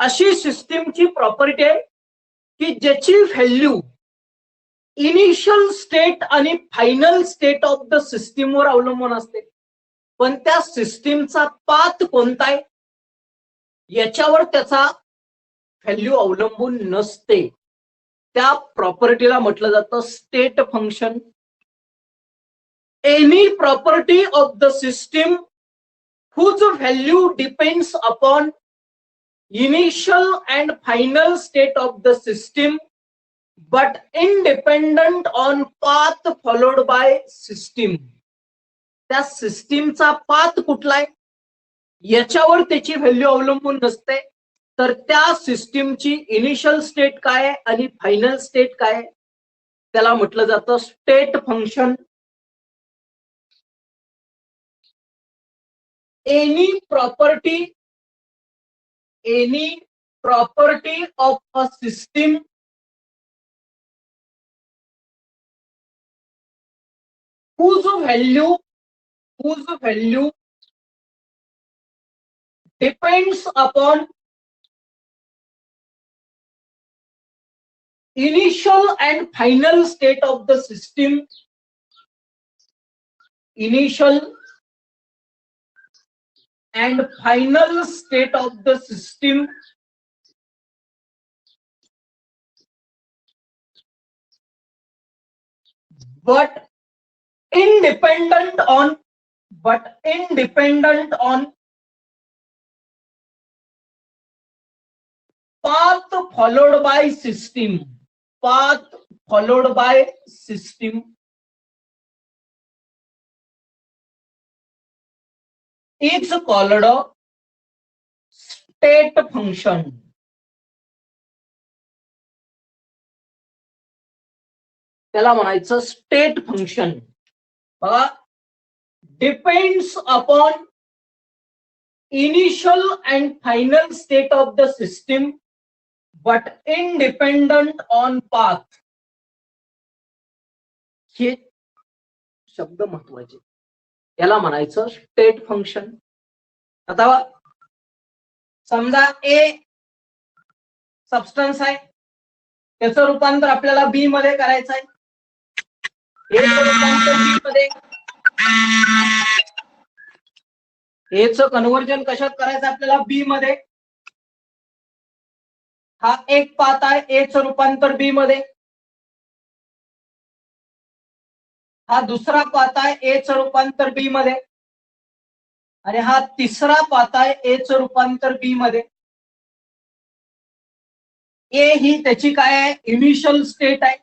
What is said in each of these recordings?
अशी सिस्टीमची प्रॉपर्टी आहे की ज्याची व्हॅल्यू इनिशियल स्टेट आणि फायनल स्टेट ऑफ द सिस्टीमवर अवलंबून असते, पण त्या सिस्टीमचा पाथ कोणता आहे याच्यावर त्याचा व्हॅल्यू अवलंबून नसते. त्या प्रॉपर्टीला म्हटलं जातं state function. Any property of the system whose value depends upon initial and final state of the system but independent on path followed by system. त्या सिस्टीमचा पाथ कुठला आहे याच्यावर त्याची व्हॅल्यू अवलंबून नसते, तर त्या सिस्टीमची इनिशियल स्टेट काय आहे आणि फायनल स्टेट काय आहे त्याला म्हटलं जातं state function. any property of a system whose value depends upon initial and final state of the system, initial and final state of the system but independent on path followed by system is called a state function. त्याला म्हणायचं state function. बघा, depends upon initial and final state of the system but independent on path. हे शब्द महत्वाचे. याला म्हणायचं state function. आता समजा ए सबस्टन्स आहे, त्याचं रूपांतर आपल्याला बी मध्ये करायचं आहे. एचं कन्व्हर्जन कशात करायचं आपल्याला बी मध्ये. हा एक पाथ आहे, एचं रूपांतर बी मध्ये. हा दुसरा पाथ आहे, एचं रूपांतर बी मध्ये. आणि हा तिसरा पाथ आहे, एचं रूपांतर बी मध्ये. ए ही त्याची काय आहे इनिशियल स्टेट आहे.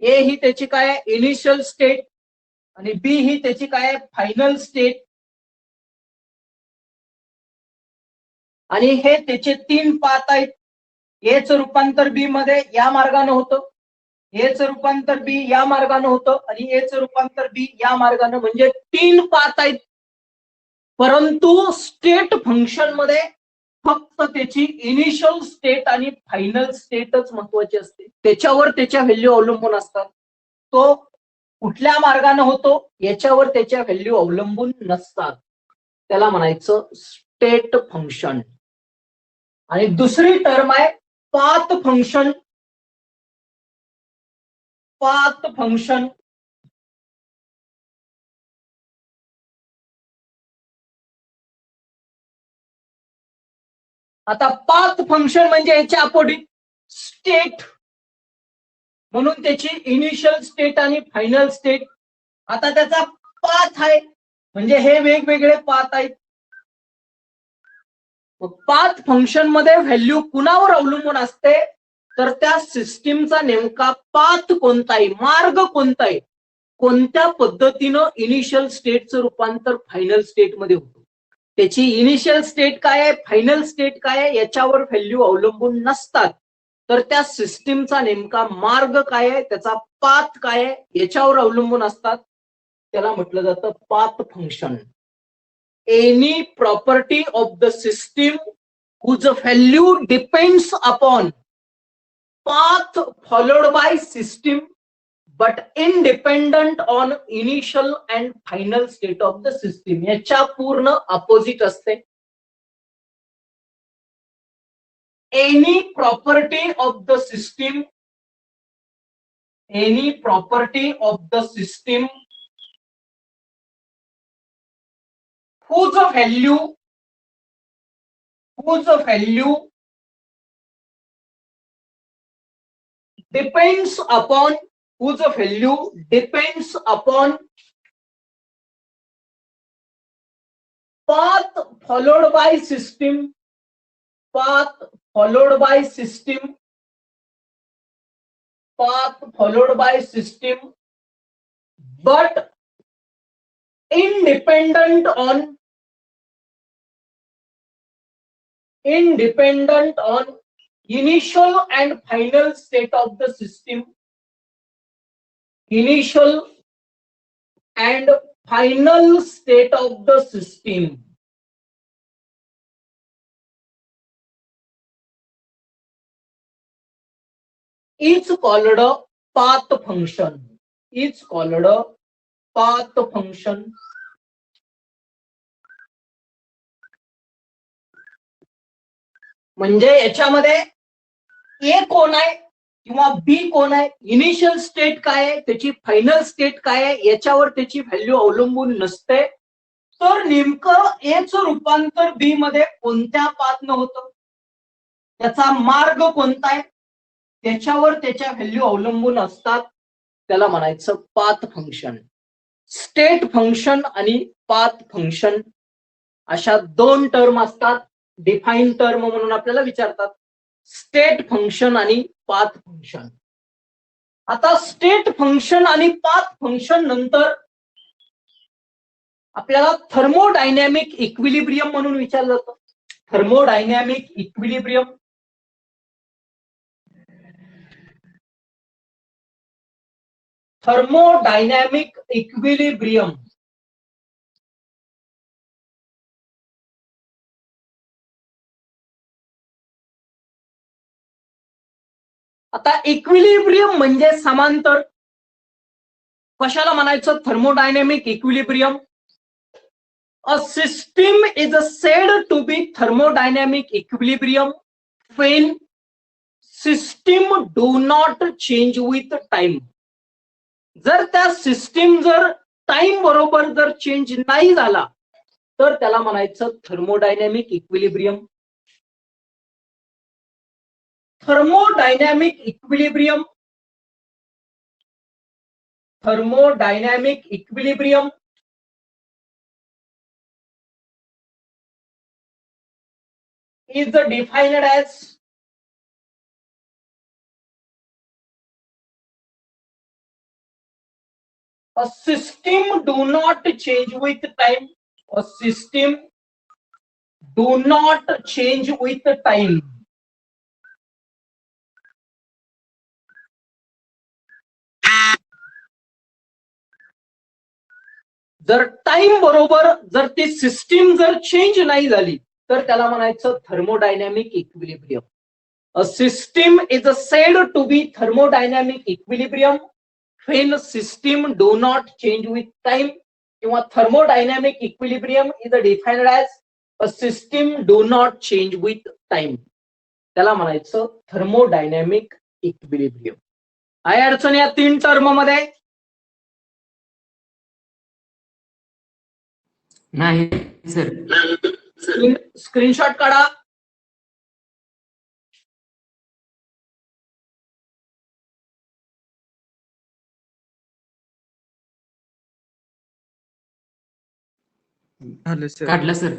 ए ही त्याची काय आहे इनिशियल स्टेट आणि बी ही त्याची काय आहे फायनल स्टेट. आणि हे त्याचे तीन पाथ आहेत. एचं रूपांतर बी मध्ये या मार्गाने होतं, एचं रूपांतर बी या मार्गाने होतं आणि एचं रूपांतर बी या मार्गाने, म्हणजे तीन पाथ आहेत. परंतु स्टेट फंक्शन मध्ये फक्त त्याची इनिशियल स्टेट आणि फायनल स्टेटच महत्वाची असते. त्याच्यावर त्याच्या व्हॅल्यू अवलंबून असतात. तो कुठल्या मार्गाने होतो याच्यावर त्याच्या व्हॅल्यू अवलंबून नसतात. त्याला म्हणायचं स्टेट फंक्शन. आणि दुसरी टर्म आहे पाथ फंक्शन. पाथ फंक्शन आता पाथ फंक्शन म्हणजे याच्या अपोजिट स्टेट, म्हणून त्याची इनिशियल स्टेट आणि फायनल स्टेट. आता त्याचा पाथ आहे म्हणजे हे वेगवेगळे पाथ आहेत. पाथ फंक्शन मध्ये व्हॅल्यू कुणावर अवलंबून असते तर त्या सिस्टीमचा नेमका पाथ कोणता आहे, मार्ग कोणता आहे, कोणत्या पद्धतीनं इनिशियल स्टेटचं रूपांतर फायनल स्टेट मध्ये होतं. त्याची इनिशियल स्टेट काय आहे फायनल स्टेट काय आहे याच्यावर व्हॅल्यू अवलंबून नसतात, तर त्या सिस्टीमचा नेमका मार्ग काय आहे त्याचा पाथ काय आहे याच्यावर अवलंबून असतात. त्याला म्हटलं जातं path function. Any property of the system whose value depends upon path followed by system but independent on initial and final state of the system. याच्या पूर्ण अपोजिट असते. any property of the system whose value depends upon path followed by system but independent on initial and final state of the system. Is called a path function. म्हणजे याच्यामध्ये ए कोण आहे किंवा बी कोण आहे, इनिशियल स्टेट काय आहे, त्याची फायनल स्टेट काय आहे, याच्यावर त्याची व्हॅल्यू अवलंबून नसते. तर नेमकं एचं रूपांतर बी मध्ये कोणत्या पाथनं होतं, त्याचा मार्ग कोणता आहे, त्याच्यावर त्याच्या व्हॅल्यू अवलंबून असतात. त्याला म्हणायचं पाथ फंक्शन. स्टेट फंक्शन आणि पाथ फंक्शन अशा दोन टर्म असतात. डिफाईन टर्म म्हणून आपल्याला विचारतात, स्टेट फंक्शन आणि पाथ फंक्शन. आता स्टेट फंक्शन आणि पाथ फंक्शन नंतर आपल्याला थर्मोडायनॅमिक इक्विलिब्रियम म्हणून विचारलं जातं. थर्मोडायनॅमिक इक्विलिब्रियम आता इक्विलिब्रियम म्हणजे समांतर. कशाला म्हणायचं thermodynamic equilibrium? A system is said to be thermodynamic equilibrium when system do not change with time. जर त्या सिस्टीम जर टाइम बरोबर जर चेंज नाही झाला तर त्याला म्हणायचं thermodynamic equilibrium. Thermodynamic equilibrium is defined as a system do not change with time. A system do not change with time. जर टाइम बरोबर जर ती सिस्टीम जर चेंज नाही झाली तर त्याला म्हणायचं thermodynamic equilibrium. A system is said to be thermodynamic equilibrium when system do not change with time. किंवा thermodynamic equilibrium is defined as a system do not change with time. त्याला म्हणायचं thermodynamic equilibrium. आहे अडचण या तीन term मध्ये? नाही sir. Screenshot काढा. काढलं सर.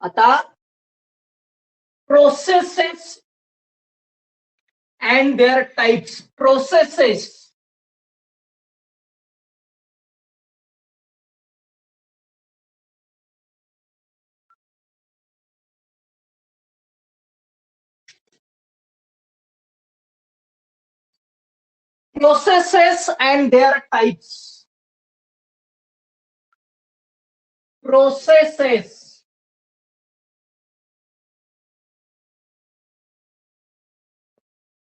आता processes and their types. Processes and their types. Processes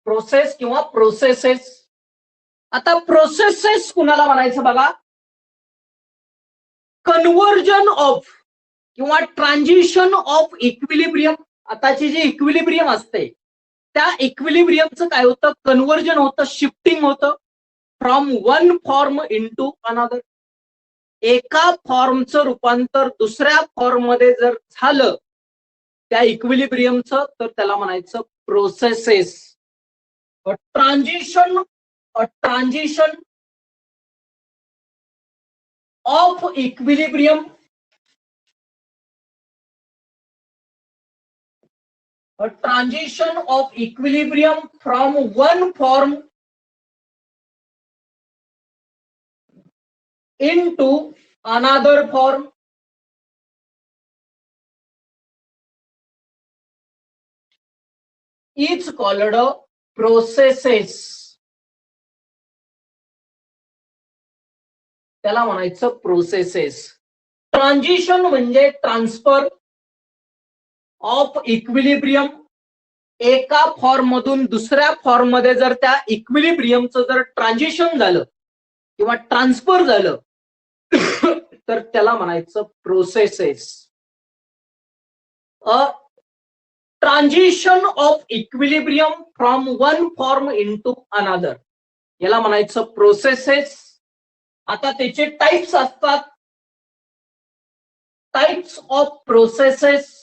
process किंवा प्रोसेसेस. आता प्रोसेसेस कुणाला म्हणायचं बघा, कन्व्हर्जन ऑफ किंवा ट्रान्झिशन ऑफ इक्विलिब्रियम. आताची जी इक्विलिब्रियम असते त्या इक्विलिब्रियमचं काय होतं, कन्व्हर्जन होतं, शिफ्टिंग होतं from one form into another. एका फॉर्मचं रूपांतर दुसऱ्या फॉर्म मध्ये जर झालं त्या इक्विलिब्रियमचं, तर त्याला म्हणायचं processes. Transition of equilibrium, a transition of equilibrium from one form into another form is called processes. त्याला म्हणायचं प्रोसेसेस. ट्रान्झिशन म्हणजे ट्रान्सफर ऑफ इक्विलिब्रियम. एका फॉर्म मधून दुसऱ्या फॉर्म मध्ये जर त्या इक्विलिब्रियमचं जर ट्रान्झिशन झालं किंवा ट्रान्सफर झालं तर त्याला म्हणायचं processes. A transition of equilibrium from one form into another, याला म्हणायचं प्रोसेसेस. आता त्याचे टाइप्स असतात. Types of processes.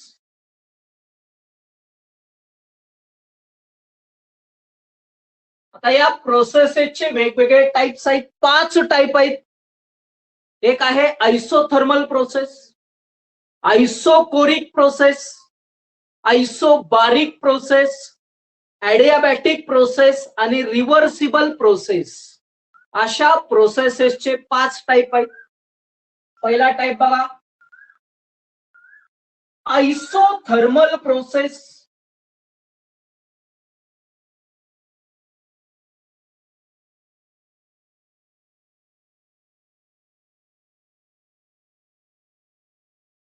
आता या प्रोसेसेसचे वेगवेगळे टाइप्स आहेत. 5 टाइप आहेत. एक आहे isothermal process, isochoric process, isobaric process, adiabatic process आणि रिव्हर्सिबल प्रोसेस. अशा प्रोसेसेसचे 5 टाइप आहेत. पहिला टाइप बघा, isothermal process.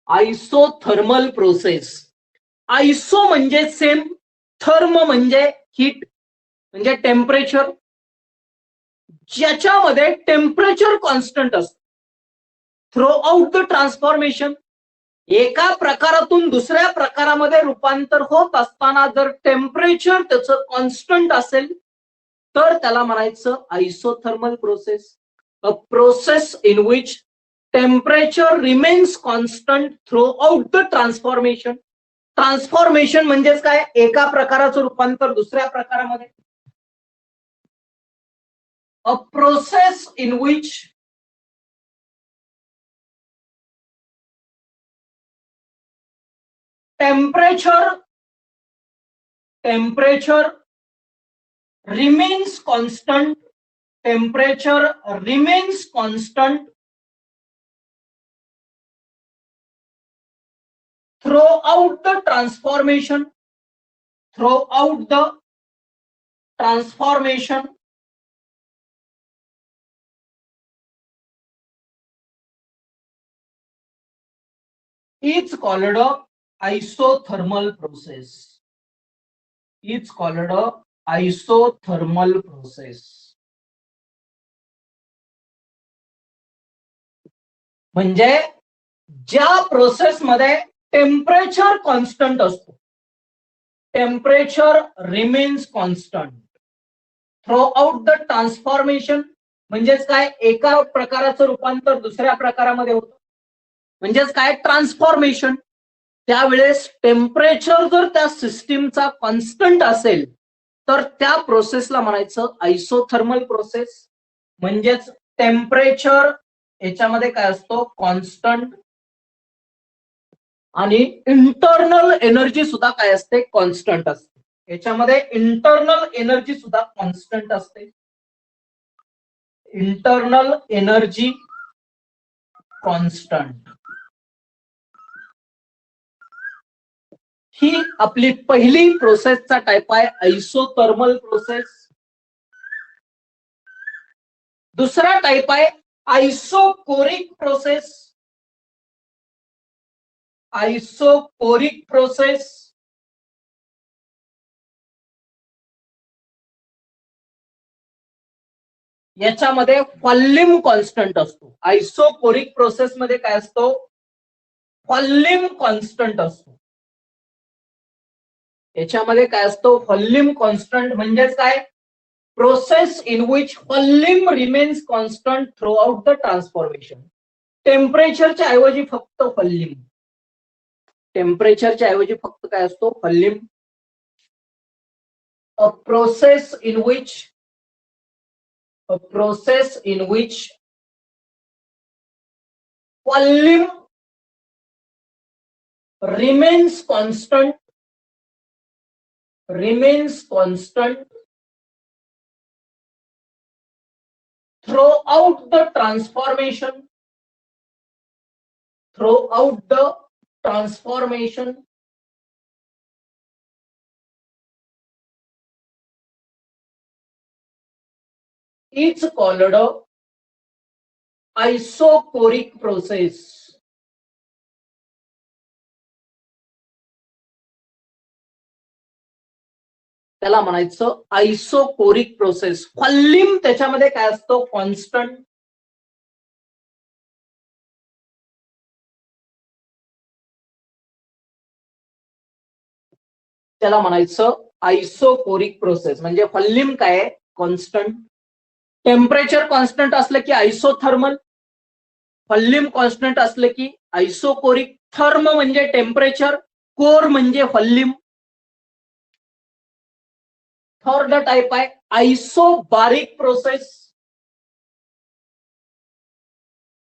Isothermal process. Iso म्हणजे सेम, थर्म म्हणजे हीट म्हणजे टेम्परेचर, ज्याच्यामध्ये टेम्परेचर कॉन्स्टंट असतं थ्रू आउट द ट्रान्सफॉर्मेशन. एका प्रकारातून दुसऱ्या प्रकारामध्ये रूपांतर होत असताना जर टेम्परेचर त्याचं कॉन्स्टंट असेल तर त्याला म्हणायचं isothermal process. A process in which temperature remains constant throughout the transformation. Transformation म्हणजेच काय, एका प्रकाराचं रूपांतर दुसऱ्या प्रकारामध्ये. अ process in which temperature remains constant, temperature remains constant throughout the transformation, is called a isothermal process. It's called a isothermal process. म्हणजे ज्या process मध्ये टेम्परेचर कॉन्स्टंट असतो, temperature remains constant throughout the transformation. म्हणजेच काय, एका प्रकाराचं रूपांतर दुसऱ्या प्रकारामध्ये होतं म्हणजेच काय, ट्रान्सफॉर्मेशन. त्यावेळेस टेम्परेचर जर त्या सिस्टीमचा कॉन्स्टंट असेल तर त्या प्रोसेसला म्हणायचं आयसोथर्मल प्रोसेस. म्हणजेच टेम्परेचर याच्यामध्ये काय असतो, कॉन्स्टंट, आणि इंटरनल एनर्जी सुद्धा काय असते, कॉन्स्टंट असते. याच्यामध्ये इंटरनल एनर्जी सुद्धा कॉन्स्टंट असते. Internal energy constant. ही आपली पहिली प्रोसेसचा टाइप आहे, आयसोथर्मल प्रोसेस. दुसरा टाइप आहे आयसोकोरिक प्रोसेस. Isochoric process. याच्यामध्ये व्हॉल्यूम कॉन्स्टंट असतो. आयसोकोरिक प्रोसेस मध्ये काय असतो? व्हॉल्यूम कॉन्स्टंट असतो. याच्यामध्ये काय असतो? व्हॉल्यूम कॉन्स्टंट म्हणजेच काय? Process in which volume remains constant throughout the transformation. टेम्परेचरच्या ऐवजी फक्त व्हॉल्यूम. टेम्परेचरच्या ऐवजी फक्त काय असतो? Volume. A process in which volume remains constant throughout the transformation is called a isocoric process. त्याला म्हणायचं आयसोकोरिक प्रोसेस. व्हॉल्यूम त्याच्यामध्ये काय असतो? कॉन्स्टंट. त्याला म्हणायचं आयसोकोरिक प्रोसेस. म्हणजे व्हॉल्यूम काय आहे? कॉन्स्टंट. टेम्परेचर कॉन्स्टंट असलं की आयसोथर्मल. व्हॉल्यूम कॉन्स्टंट असलं की आयसोकोरिक. थर्म म्हणजे टेम्परेचर, कोर म्हणजे व्हॉल्यूम. थर्ड टाइप आहे आयसोबारिक प्रोसेस.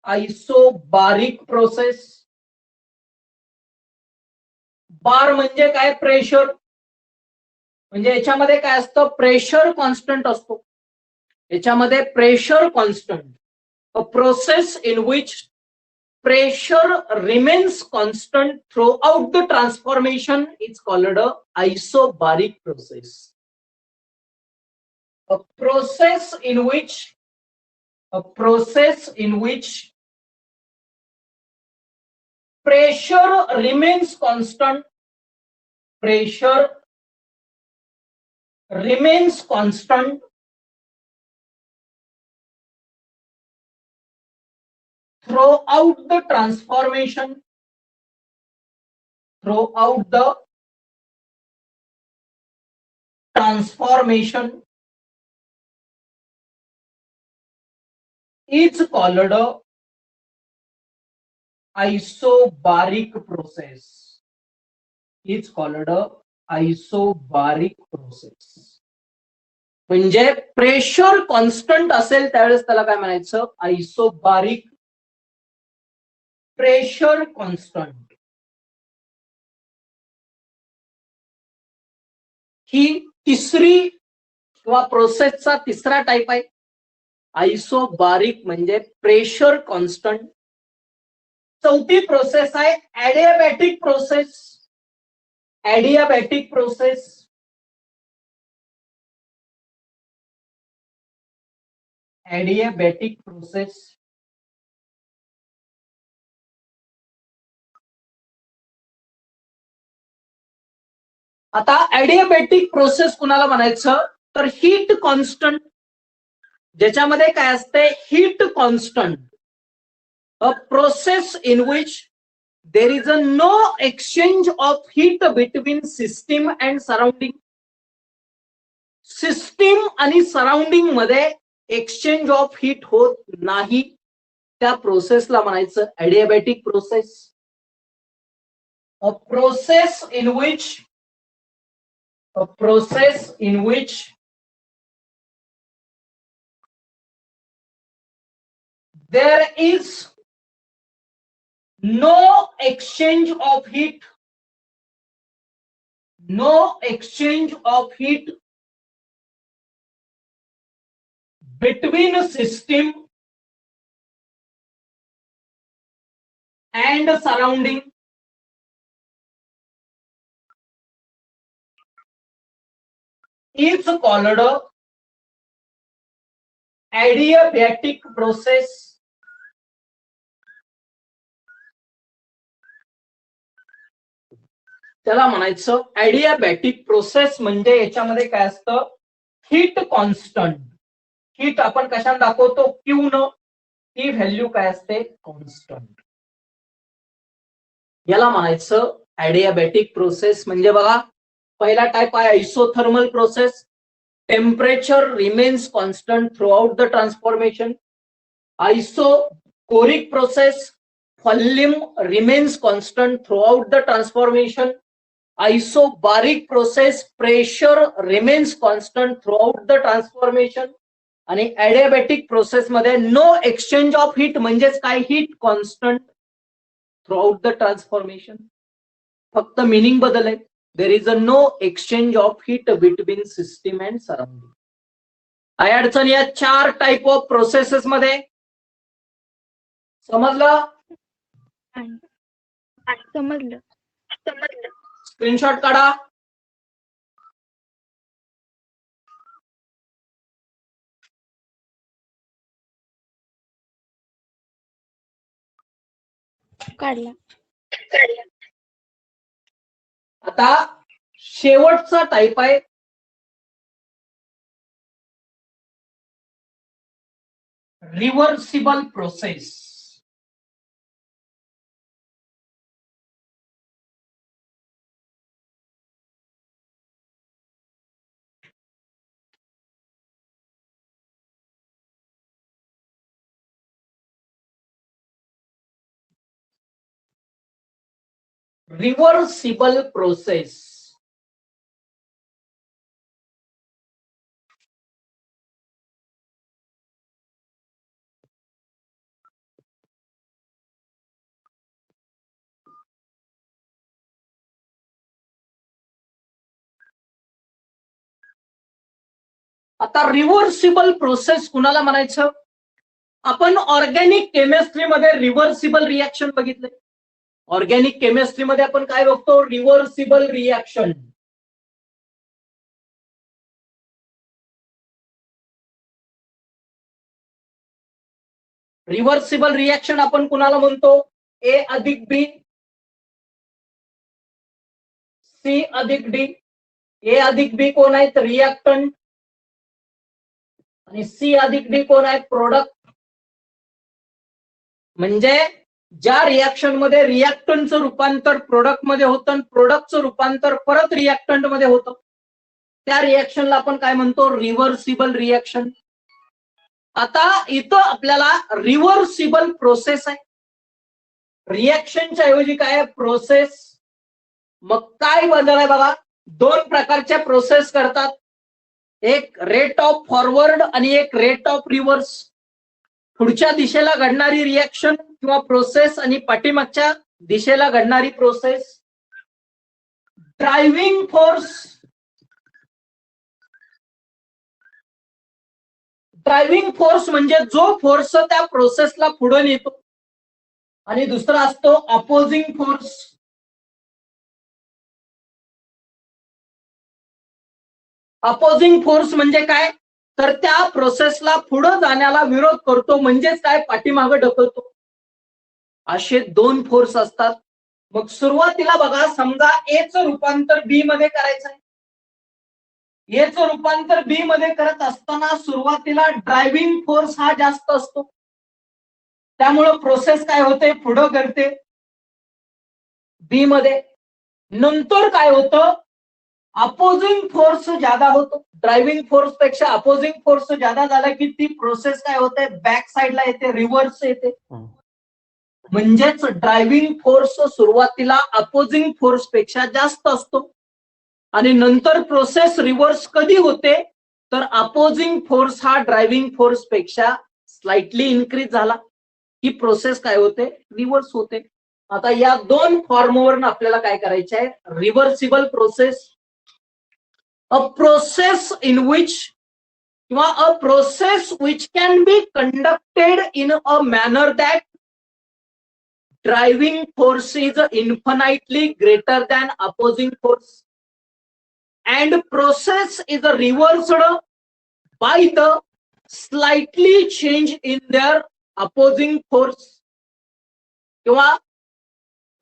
Isobaric process. बार म्हणजे काय? प्रेशर. म्हणजे याच्यामध्ये काय असतं? प्रेशर कॉन्स्टंट असतो. याच्यामध्ये pressure constant. A process in which pressure remains constant throughout the transformation is called a isobaric process. A process in which pressure remains constant throughout the transformation is called a isobaric process. It's called a isobaric process. म्हणजे pressure constant असेल त्यावेळेस त्याला काय म्हणायचं? आयसोबारिक. Pressure constant ही तिसरी किंवा प्रोसेसचा तिसरा type आहे. आयसोबारिक म्हणजे प्रेशर कॉन्स्टंट. चौथी प्रोसेस आहे adiabatic process. Adiabatic process. Adiabatic process. आता ॲडियाबॅटिक प्रोसेस कुणाला म्हणायचं? तर हीट कॉन्स्टंट. ज्याच्यामध्ये काय असते? Heat constant. A process in which there is a no exchange of heat between system and surrounding. System आणि सराउंडिंग मध्ये एक्सचेंज ऑफ हीट होत नाही. त्या प्रोसेसला म्हणायचं adiabatic process. A process in which there is no exchange of heat between a system and surrounding. Is called a adiabatic process. त्याला म्हणायचं adiabatic process. म्हणजे याच्यामध्ये काय असतं? Heat constant. हीट आपण कशाने दाखवतो, क्यू न. ती व्हॅल्यू काय असते, कॉन्स्टंट. याला म्हणायचं ऍडियाबॅटिक प्रोसेस. म्हणजे बघा, पहिला टाइप आहे isothermal process. Temperature remains constant throughout the transformation. Isochoric process, volume remains constant throughout the transformation. Isobaric process, pressure remains constant throughout the transformation. आणि adiabatic process मध्ये no exchange of heat, म्हणजेच काय, heat constant throughout the transformation. फक्त meaning बदल आहे. There is a no exchange of heat between system and surrounding. काय अडचण या 4 टाइप ऑफ प्रोसेसेस मध्ये, समजलं? समजलं. स्क्रीनशॉट काढा. काढला. आता शेवटचा टाइप आहे रिव्हर्सिबल प्रोसेस. Reversible process. आता रिव्हर्सिबल प्रोसेस कुणाला म्हणायचं? आपण ऑर्गॅनिक केमिस्ट्रीमध्ये रिव्हर्सिबल रिएक्शन बघितले. ऑर्गॅनिक केमिस्ट्रीमध्ये आपण काय बघतो? Reversible reaction. रिव्हर्सिबल रिएक्शन आपण कुणाला म्हणतो? ए अधिक बी, सी अधिक डी. ए अधिक बी कोण आहेत? रिएक्टंट. आणि सी अधिक डी कोण आहेत? प्रोडक्ट. म्हणजे ज्या रिएक्शन मध्ये रिएक्टंटचं रूपांतर प्रोडक्ट मध्ये होतं आणि प्रोडक्टचं रूपांतर परत रिएक्टंट मध्ये होतं, त्या रिएक्शनला आपण काय म्हणतो? Reversible reaction. आता इथं आपल्याला रिव्हर्सिबल प्रोसेस आहे. रिएक्शनच्या ऐवजी काय आहे? प्रोसेस. मग काय बदल आहे बघा, 2 प्रकारच्या प्रोसेस करतात. एक रेट ऑफ फॉरवर्ड आणि एक रेट ऑफ रिव्हर्स. पुढच्या दिशेला घडणारी रिएक्शन किंवा प्रोसेस आणि पाठीमागच्या दिशेला घडणारी process. Driving force. Driving force म्हणजे जो फोर्स त्या प्रोसेसला पुढे नेतो. आणि दुसरा असतो अपोजिंग फोर्स. अपोजिंग फोर्स म्हणजे काय? तर त्या प्रोसेसला पुढे जाण्याला विरोध करतो, म्हणजेच काय? पाठीमागे ढकलतो. असे 2 फोर्स असतात. मग सुरुवातीला बघा, समजा एचं रूपांतर बी मध्ये करायचं आहे. एचं रूपांतर बी मध्ये करत असताना सुरुवातीला ड्रायव्हिंग फोर्स हा जास्त असतो. त्यामुळे प्रोसेस काय होते? पुढे करते बी मध्ये. नंतर काय होतं? अपोजिंग फोर्स ज्यादा होतो. ड्रायव्हिंग फोर्स पेक्षा अपोजिंग फोर्स ज्यादा झाला की ती प्रोसेस काय होते? बॅक साइडला येते, रिव्हर्स येते. म्हणजेच ड्रायव्हिंग फोर्स सुरुवातीला अपोजिंग फोर्स पेक्षा जास्त असतो आणि नंतर प्रोसेस रिव्हर्स कधी होते? तर अपोजिंग फोर्स हा ड्रायव्हिंग फोर्स पेक्षा स्लाइटली इन्क्रीज झाला की प्रोसेस काय होते? रिव्हर्स होते. आता या 2 फॉर्मवरून आपल्याला काय करायचे आहे? Reversible process. A process in which a process which can be conducted in a manner that driving force is infinitely greater than opposing force and process is reversed by the slightly change in their opposing force किंवा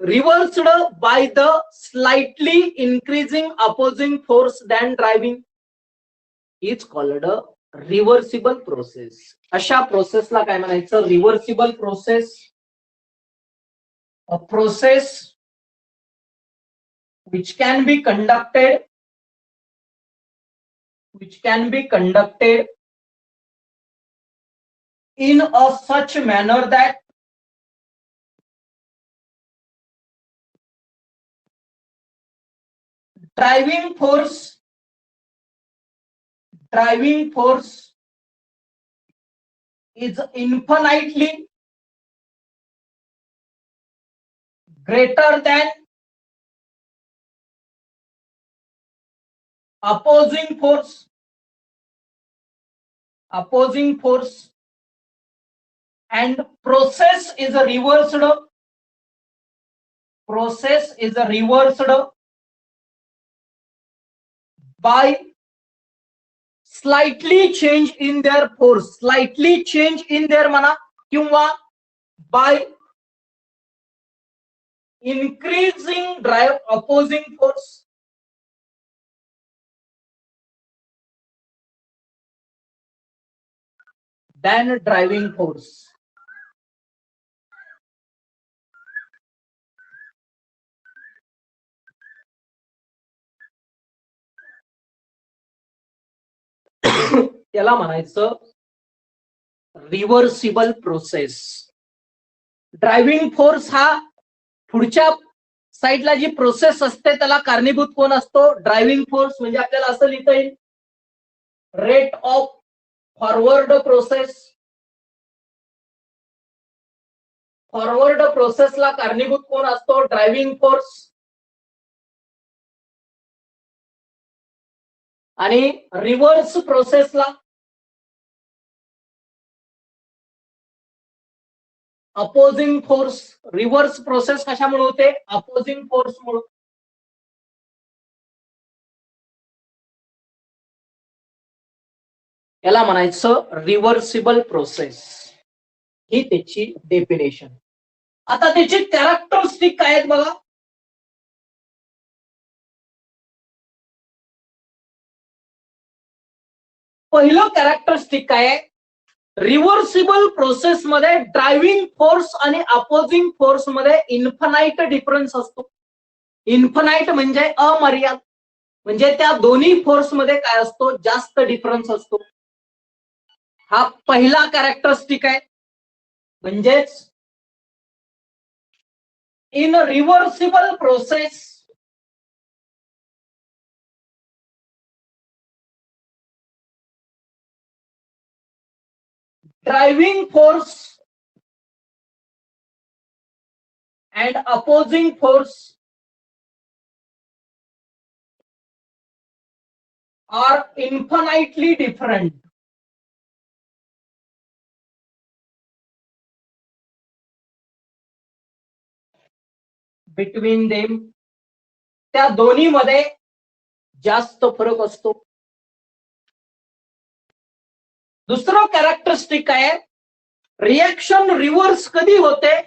reversed by the slightly increasing opposing force than driving is called a reversible process. अशा प्रोसेसला काय म्हणायचं? Reversible process. A process which can be conducted in a such manner that driving force is infinitely greater than opposing force and process is reversed by slightly change in their force. Slightly change in their म्हणा किंवा by increasing drive opposing force than driving force. त्याला म्हणायचं reversible process. Driving force हा पुढच्या साईडला जी process असते त्याला कारणीभूत कोण असतो? Driving force. म्हणजे आपल्याला असं लिहिता येईल रेट ऑफ फॉरवर्ड प्रोसेसला कारणीभूत कोण असतो? Driving force. आणि रिव्हर्स प्रोसेसला अपोजिंग फोर्स. रिव्हर्स प्रोसेस कशामुळे होते? अपोजिंग फोर्स मुळे. याला म्हणायचं रिव्हर्सिबल प्रोसेस. ही त्याची डेफिनेशन. आता त्याची कॅरेक्टरिस्टिक काय आहेत बघा. पहिलं कॅरेक्टरिस्टिक काय आहे? रिव्हर्सिबल प्रोसेस मध्ये ड्रायव्हिंग फोर्स आणि अपोजिंग फोर्स मध्ये इन्फानाइट डिफरन्स असतो. इन्फानाइट म्हणजे अमर्याद. म्हणजे त्या दोन्ही फोर्स मध्ये काय असतो? जास्त डिफरन्स असतो. हा पहिला कॅरेक्टरिस्टिक आहे. म्हणजेच in reversible process driving force and opposing force are infinitely different. Between them त्या दोन्ही मध्ये जास्त फरक असतो. दुसरं कॅरेक्टरिस्टिक आहे रिएक्शन रिव्हर्स कधी होते?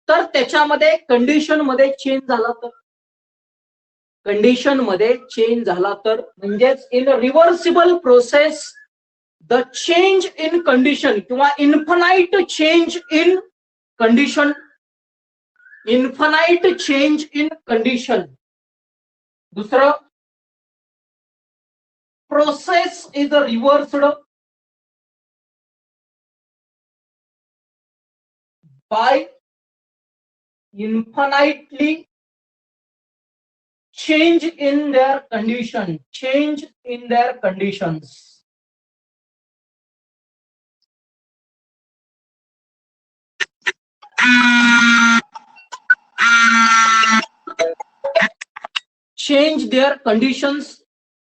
तर त्याच्यामध्ये कंडिशन मध्ये चेंज झाला तर. म्हणजेच in reversible process the change in condition किंवा इन्फानाइट चेंज इन कंडिशन. दुसरं process is रिव्हर्स्ड by infinitely change in their conditions. Change their conditions.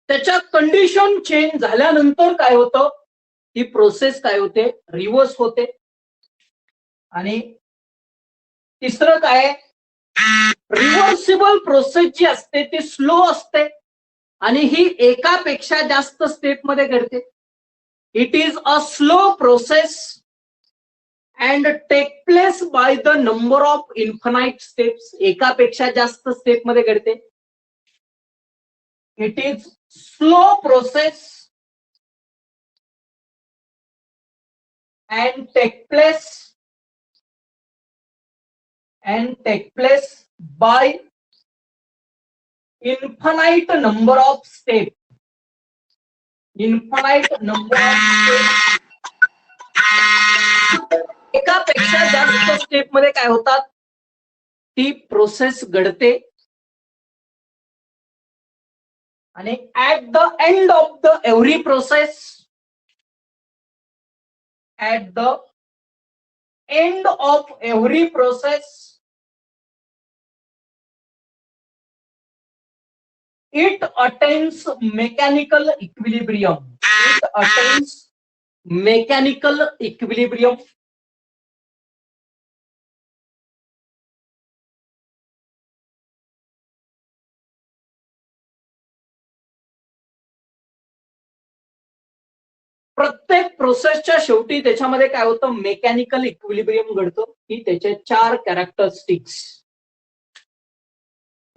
त्याच्या कंडिशन चेंज झाल्यानंतर काय होतं? ही प्रोसेस काय होते? रिव्हर्स होते. आणि तिसरं काय? रिव्हर्सिबल प्रोसेस जी असते ती स्लो असते आणि ही एकापेक्षा जास्त स्टेप मध्ये घडते. It is a slow process and take place by the number of infinite steps. एकापेक्षा जास्त स्टेप मध्ये घडते. It is slow process and take place by infinite number of steps. Infinite number of steps. एकापेक्षा जास्त step मध्ये काय होतात, ती प्रोसेस घडते आणि at the end of the every process, at the end of every process, it attains mechanical equilibrium. It attains mechanical equilibrium. प्रत्येक प्रोसेसच्या शेवटी त्याच्यामध्ये काय होतं, मेकॅनिकल इक्विलिब्रियम घडतो. की त्याचे 4 कॅरेक्टरिस्टिक्स,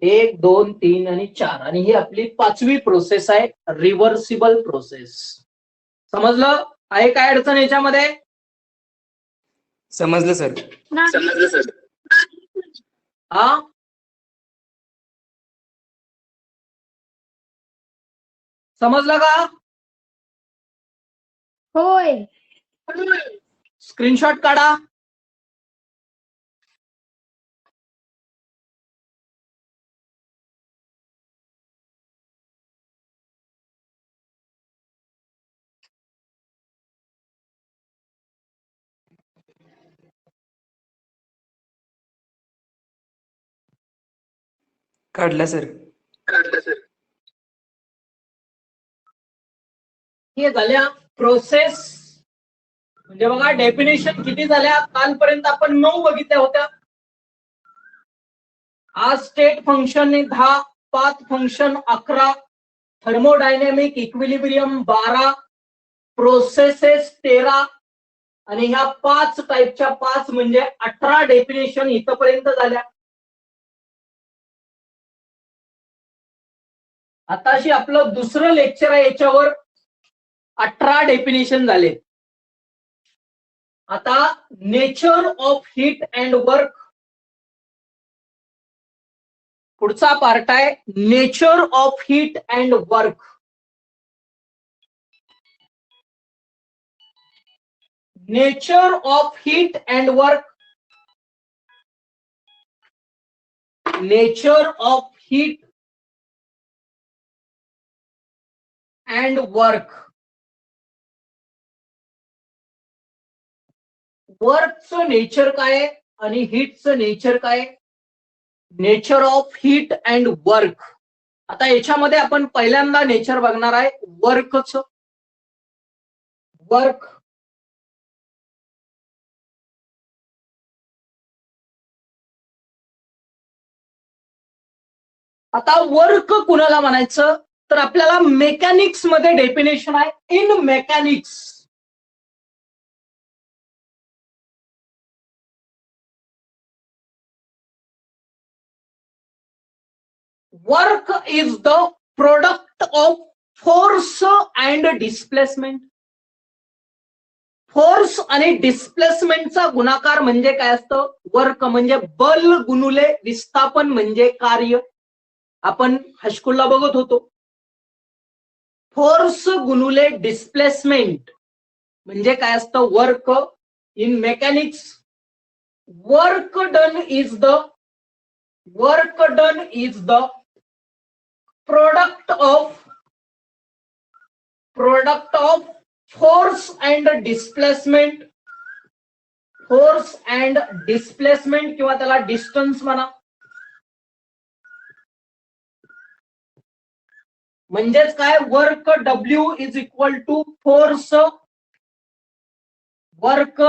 1, 2, 3 आणि 4. आणि ही आपली 5वी प्रोसेस आहे, रिव्हर्सिबल प्रोसेस. समजलं? आहे काय अडचण याच्यामध्ये? समजलं सर. समजलं सर. हा, समजलं का? होय. स्क्रीनशॉट काढा. काढला सर. हे झाल्या प्रोसेस. म्हणजे बघा डेफिनेशन किती झाल्या, कालपर्यंत आपण 9 बघितल्या होत्या. आज state function 10, path function 11, thermodynamic equilibrium 12, processes 13 आणि ह्या 5 टाईपच्या 5 म्हणजे 18 डेफिनेशन इथपर्यंत झाल्या. आताशी आपलं दुसरं लेक्चर आहे, याच्यावर 18 डेफिनेशन झाले. आता nature of heat and work पुढचा पार्ट आहे, nature of heat and work. Nature of heat and work. Nature of heat and work. वर्कचं नेचर काय आहे आणि हीटचं नेचर काय आहे. Nature of heat and work. आता याच्यामध्ये आपण पहिल्यांदा नेचर बघणार आहे वर्कचं. वर्क आता वर्क कुणाला म्हणायचं, तर आपल्याला मेकॅनिक्स मध्ये डेफिनेशन आहे. In mechanics work is the product of force and displacement. Force आणि डिस्प्लेसमेंटचा गुणाकार म्हणजे काय असतं, वर्क म्हणजे बल गुणुले विस्थापन म्हणजे कार्य. आपण हायस्कूलला बघत होतो. फोर्स गुणुले डिस्प्लेसमेंट म्हणजे काय असतं, work. In mechanics work done is the product of force and displacement. Force and displacement किंवा त्याला डिस्टन्स म्हणा. म्हणजेच काय, work W is equal to force. Work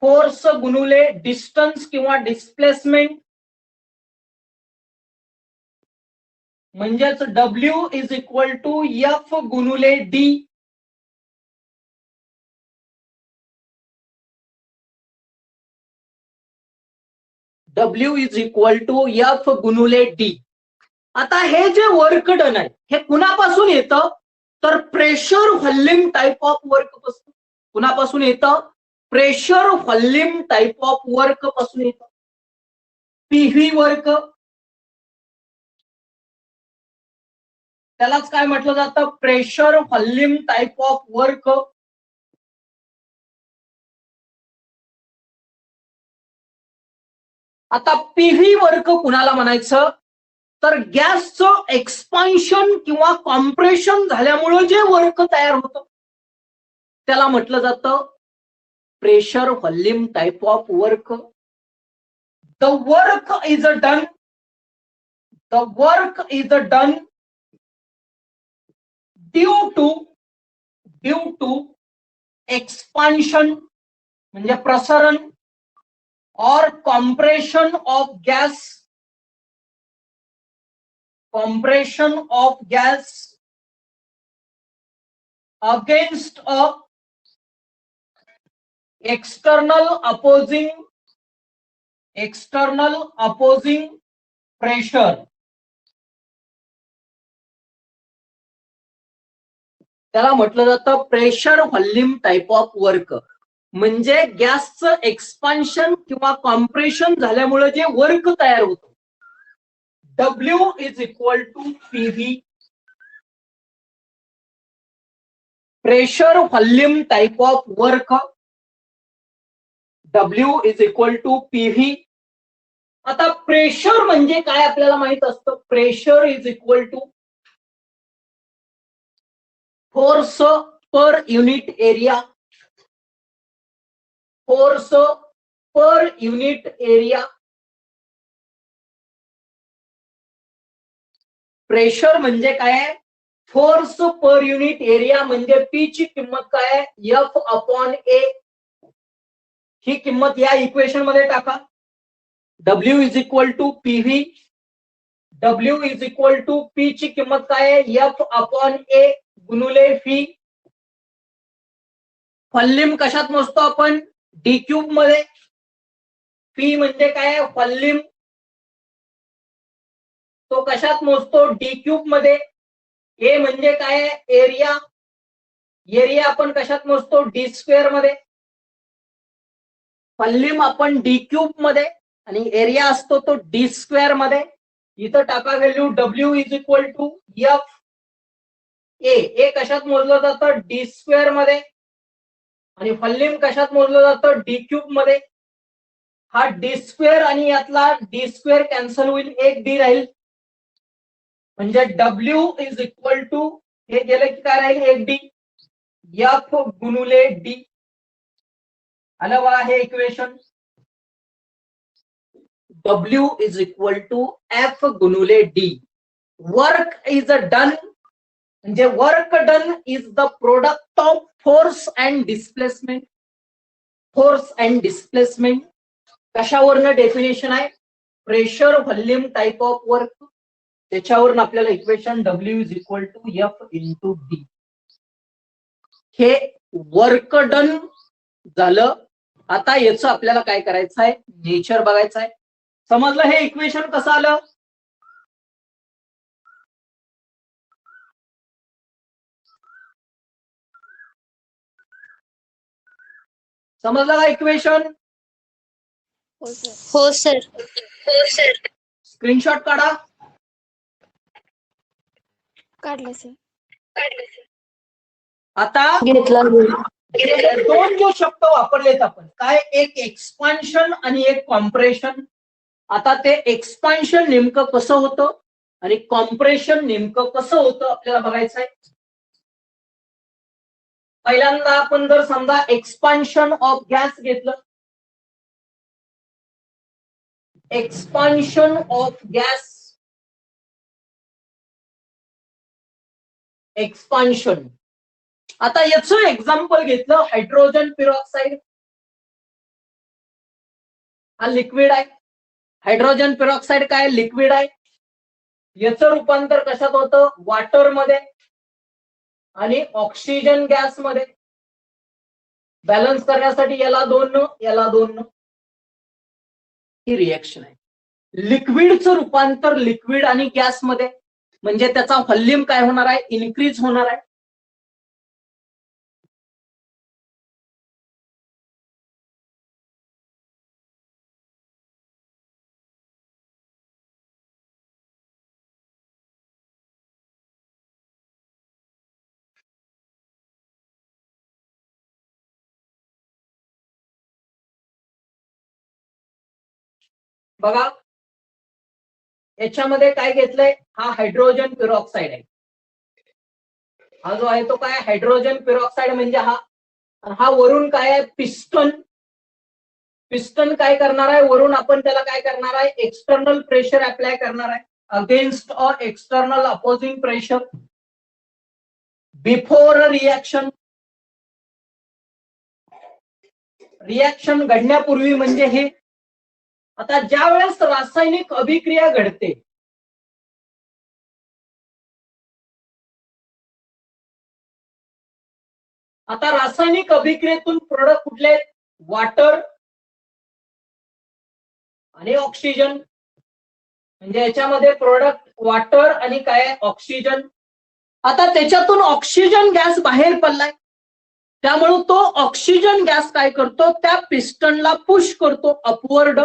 force गुणुले डिस्टन्स किंवा डिस्प्लेसमेंट. म्हणजेच W is equal to F गुणुले D. W is equal to F गुणुले D. आता हे जे वर्क डन आहे हे कुणापासून येतं, तर pressure volume type of work पासून. कुणापासून येतं? Pressure volume type of work पासून येतं. पीव्ही वर्क त्यालाच काय म्हटलं जातं? Pressure volume type of work. आता पीव्ही वर्क कुणाला म्हणायचं? तर गॅसचं एक्सपान्शन किंवा कॉम्प्रेशन झाल्यामुळे जे वर्क तयार होतं त्याला म्हटलं जातं pressure volume type of work. The work is done, the work is done due to expansion म्हणजे प्रसारण और compression of gas against a external opposing pressure. त्याला म्हटलं जातं pressure volume type of work. म्हणजे गॅसचं एक्सपान्शन किंवा कॉम्प्रेशन झाल्यामुळे जे वर्क तयार होतं. W is equal to PV. Pressure volume type of work W is equal to PV. आता प्रेशर म्हणजे काय आपल्याला माहित असतं? Pressure is equal to force per unit area. Force per unit area. Pressure म्हणजे काय? Force per unit area. म्हणजे P ची किंमत काय? एफ अपॉन ए. ही किंमत या इक्वेशन मध्ये टाका. W is equal to PV. W is equal to P ची किंमत काय आहे? एफ अपॉन ए गुणुले फी. व्हॉल्यूम कशात मोजतो आपण? डी क्यूब मध्ये. पी म्हणजे काय? व्हॉल्यूम. तो कशात मोजतो? डी क्यूब मध्ये. ए म्हणजे काय? एरिया. एरिया आपण कशात मोजतो? डी स्क्वेअर मध्ये. व्हॉल्यूम आपण डी क्यूब मध्ये आणि एरिया असतो तो डी स्क्वेअर मध्ये. इथं टाका value. W is equal to F A. A कशात मोजलं जातं? डी स्क्वेअर मध्ये. आणि व्हॉल्यूम कशात मोजलं जातं? डी क्यूब मध्ये. हा डी स्क्वेअर आणि यातला डी स्क्वेअर कॅन्सल होईल, एक डी राहील. म्हणजे डब्ल्यू इज इक्वल टू हे गेलं की काय राहील? एक डी. एफ गुणुले डी. आलं बघा हे equation. W is equal to F गुणुले डी. वर्क इज डन म्हणजे work done is the product of force and displacement. Force and displacement कशावरनं डेफिनेशन आहे? Pressure volume type of work. त्याच्यावरून आपल्याला equation W is equal to F into D. हे work done झालं. आता याचं आपल्याला काय करायचं आहे? नेचर बघायचं आहे. समजलं हे इक्वेशन कसं आलं? समजलं का इक्वेशन? हो सर. स्क्रीनशॉट काढा. काढलं सर. आता घेतला. दोन जो शब्द वापरलेत आपण काय? एक एक्सपान्शन आणि एक कॉम्प्रेशन. आता ते एक्सपान्शन नेमकं कसं होतं आणि कॉम्प्रेशन नेमकं कसं होतं आपल्याला बघायचं आहे. पहिल्यांदा आपण जर समजा एक्सपान्शन ऑफ गॅस घेतलं. Expansion of gas. एक्सपान्शन. आता याचं एक्झाम्पल घेतलं हायड्रोजन पेरॉक्साईड. हा लिक्विड आहे. हायड्रोजन पेरॉक्साईड काय? लिक्विड आहे. याचं रूपांतर कशात होतं? वॉटर मध्ये आणि ऑक्सिजन गॅस मध्ये. बॅलन्स करण्यासाठी याला 2 याला 2. ही रिएक्शन आहे. लिक्विडचं रूपांतर लिक्विड आणि गॅस मध्ये म्हणजे त्याचा व्हॉल्यूम काय होणार आहे? इन्क्रीज होणार आहे. बघा याच्यामध्ये काय घेतलंय, हा हायड्रोजन पेरॉक्साईड आहे. हा जो आहे तो काय हायड्रोजन पेरॉक्साईड म्हणजे हा. हा वरून काय आहे पिस्टन. पिस्टन काय करणार आहे वरून आपण त्याला काय करणार आहे एक्सटर्नल प्रेशर अप्लाय करणार आहे against a external opposing pressure before reaction. Reaction घडण्यापूर्वी म्हणजे हे. आता ज्या वेळेस रासायनिक अभिक्रिया घडते आता रासायनिक अभिक्रियेतून प्रोडक्ट कुठले आहेत वॉटर आणि ऑक्सिजन. म्हणजे याच्यामध्ये प्रोडक्ट वॉटर आणि काय ऑक्सिजन. आता त्याच्यातून ऑक्सिजन गॅस बाहेर पडलाय त्यामुळे तो ऑक्सिजन गॅस काय करतो त्या पिस्टनला पुश करतो अपवर्ड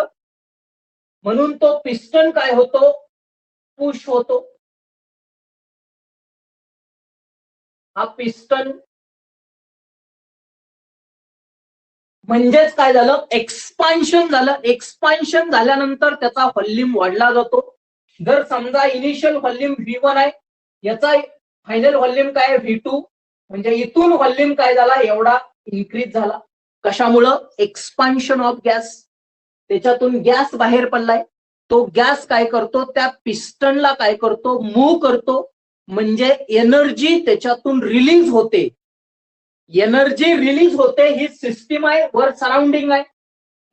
म्हणून तो पिस्टन काय होतो पुश होतो. हा पिस्टन म्हणजेच काय झालं एक्सपान्शन झालं. एक्सपान्शन झाल्यानंतर त्याचा व्हॉल्यूम वाढला जातो. जर समजा इनिशियल व्हॉल्यूम V1 आहे याचा फायनल व्हॉल्यूम काय V2 म्हणजे इथून व्हॉल्यूम काय झाला एवढा इन्क्रीज झाला. कशामुळं एक्सपान्शन ऑफ गॅस. त्याच्यातून गॅस बाहेर पडलाय तो गॅस काय करतो त्या पिस्टनला काय करतो मूव्ह करतो म्हणजे एनर्जी त्याच्यातून रिलीज होते. एनर्जी रिलीज होते ही सिस्टीम आहे वर सराउंडिंग आहे.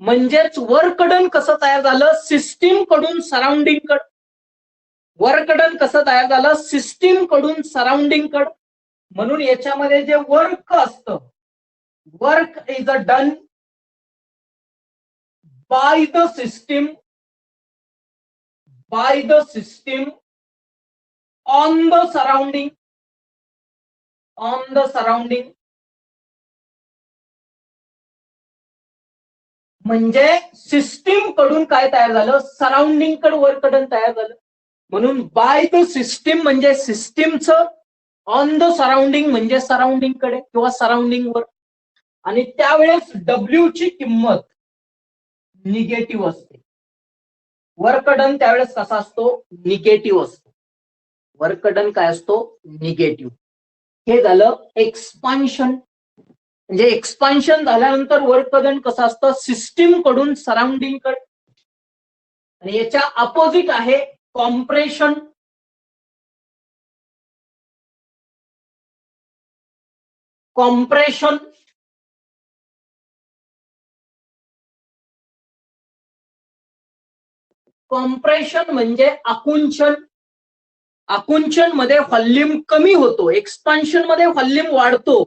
म्हणजेच वर्कडन कसं तयार झालं सिस्टीम कडून सराउंडिंग कड. वर्कडन कसं तयार झालं सिस्टीम कडून सराउंडिंग कड. म्हणून याच्यामध्ये जे वर्क असतं work is a done by the system on the surrounding म्हणजे सिस्टीम कडून काय तयार झालं सराउंडिंग कड वर्कडन तयार झालं. म्हणून बाय द सिस्टीम म्हणजे सिस्टीमचं ऑन द सराउंडिंग म्हणजे सराउंडिंग कडे किंवा सराउंडिंग वर. आणि त्यावेळेस डब्ल्यू ची किंमत निगेटिव्ह असते. वर्कडन त्यावेळेस कसा असतो निगेटिव्ह असतो. वर्कडन काय असतो निगेटिव्ह. हे झालं एक्सपान्शन. म्हणजे एक्सपान्शन झाल्यानंतर वर्कडन कसं असतं सिस्टीम कडून सराउंडिंग कडे. आणि याच्या अपोजिट आहे कॉम्प्रेशन. कॉम्प्रेशन कॉम्प्रेशन म्हणजे आकुंचन. आकुंचन मध्ये व्हॉल्यूम कमी होतो. एक्सपान्शन मध्ये व्हॉल्यूम वाढतो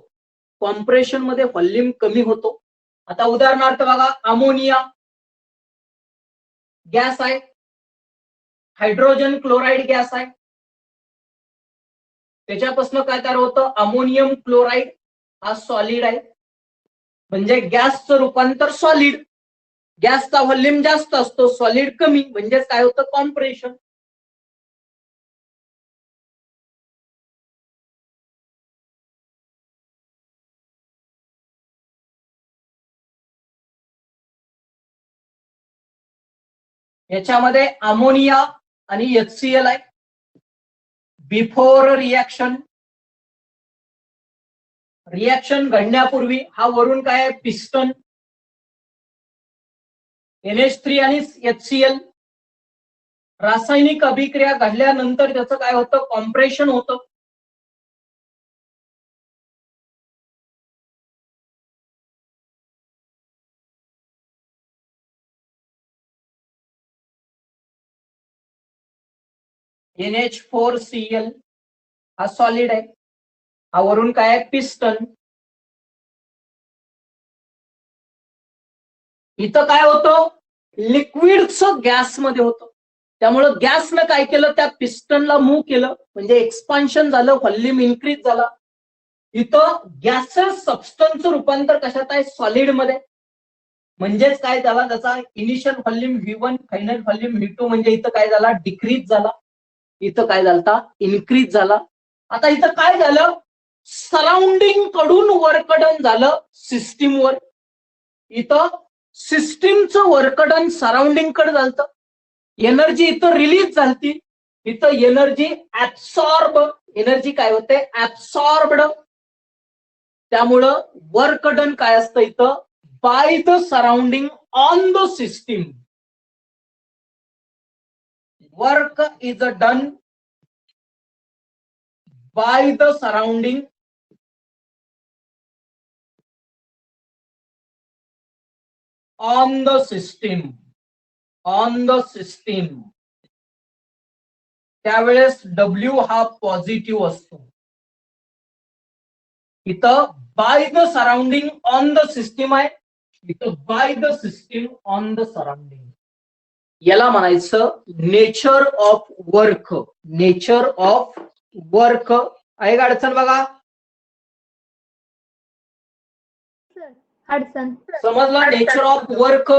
कॉम्प्रेशन मध्ये व्हॉल्यूम कमी होतो. आता उदाहरणार्थ बघा अमोनिया गॅस आहे हायड्रोजन क्लोराईड गॅस आहे त्याच्यापासून काय तयार होतं अमोनियम क्लोराईड हा सॉलिड आहे. म्हणजे गॅसचं रूपांतर सॉलिड. गॅसचा व्हॉल्यूम जास्त असतो सॉलिड कमी म्हणजेच काय होतं कॉम्प्रेशन. याच्यामध्ये अमोनिया आणि HCl आहे. बिफोर रिएक्शन रिएक्शन घडण्यापूर्वी हा वरून काय आहे पिस्टन NH3 आणि HCl. रासायनिक अभिक्रिया घडल्यानंतर त्याचं काय होतं कॉम्प्रेशन होतं. NH4Cl हा सॉलिड आहे. हा वरून काय आहे पिस्टन. इथं काय होतं लिक्विडचं गॅसमध्ये होतं. त्यामुळं गॅसनं काय केलं त्या पिस्टनला मूव्ह केलं म्हणजे एक्सपान्शन झालं व्हॉल्यूम इन्क्रीज झाला. इथं गॅसेस सबस्टन्सचं रूपांतर कशात आहे सॉलिड मध्ये. म्हणजेच काय झाला त्याचा initial volume V1 final volume V2 म्हणजे इथं काय झाला डिक्रीज झाला. इथं काय झालं इन्क्रीज झाला. आता इथं काय झालं सराउंडिंग कडून वर्कडन झालं सिस्टीमवर. इथं सिस्टीमचं वर्कडन सराउंडिंग कडे झालं एनर्जी इथं रिलीज झाली, इथं एनर्जी ऍब्सॉर्ब, एनर्जी काय होते ऍब्सॉर्बड. त्यामुळं वर्क डन काय असतं इथं by the surrounding on the system. Work is done by the surrounding on the system, on the system. त्यावेळेस डब्ल्यू हा पॉझिटिव्ह असतो. इथं by the surrounding on the system आहे, इथं by the system on the surrounding. याला म्हणायचं nature of work. Nature of work आहे का अडचण बघा? अडचण. समजलं nature of work?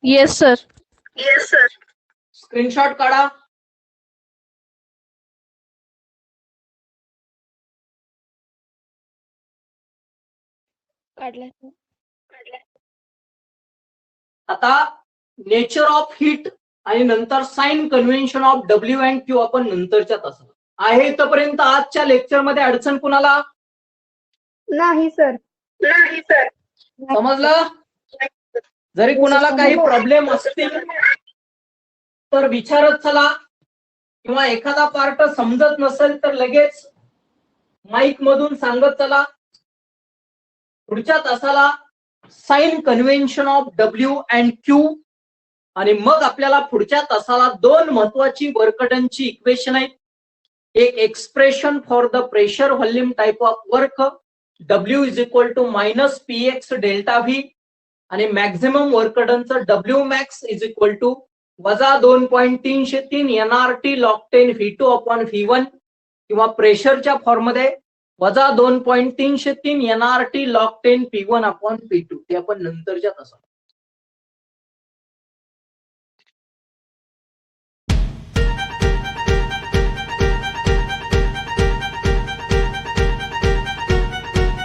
Yes sir. Yes sir. Screenshot काढा. काढला. आता नेचर ऑफ हीट आणि नंतर sign convention of W and Q आपण नंतरच्या तासाला आहे. इथपर्यंत आजच्या लेक्चर मध्ये अडचण कुणाला? नाही सर. नाही सर. समजलं? जरी कुणाला काही प्रॉब्लेम असतील तर विचारत चला, किंवा एखादा पार्ट समजत नसेल तर लगेच माईक मधून सांगत चला. पुढच्या तासाला sign convention of W and Q, आणि मग आपल्याला पुढच्या तासाला दोन महत्वाची वर्क डनची इक्वेशन आहेत. एक expression for the pressure volume type of work, W is equal to minus P X delta V, आणि मॅक्झिमम वर्क डनचं W max is equal to वजा 2.303 NRT log 10 V2 upon V1, किंवा प्रेशरच्या फॉर्ममध्ये वजा 2.303 NRT log 10 P1 upon P2. ते आपण नंतरच्या तासाला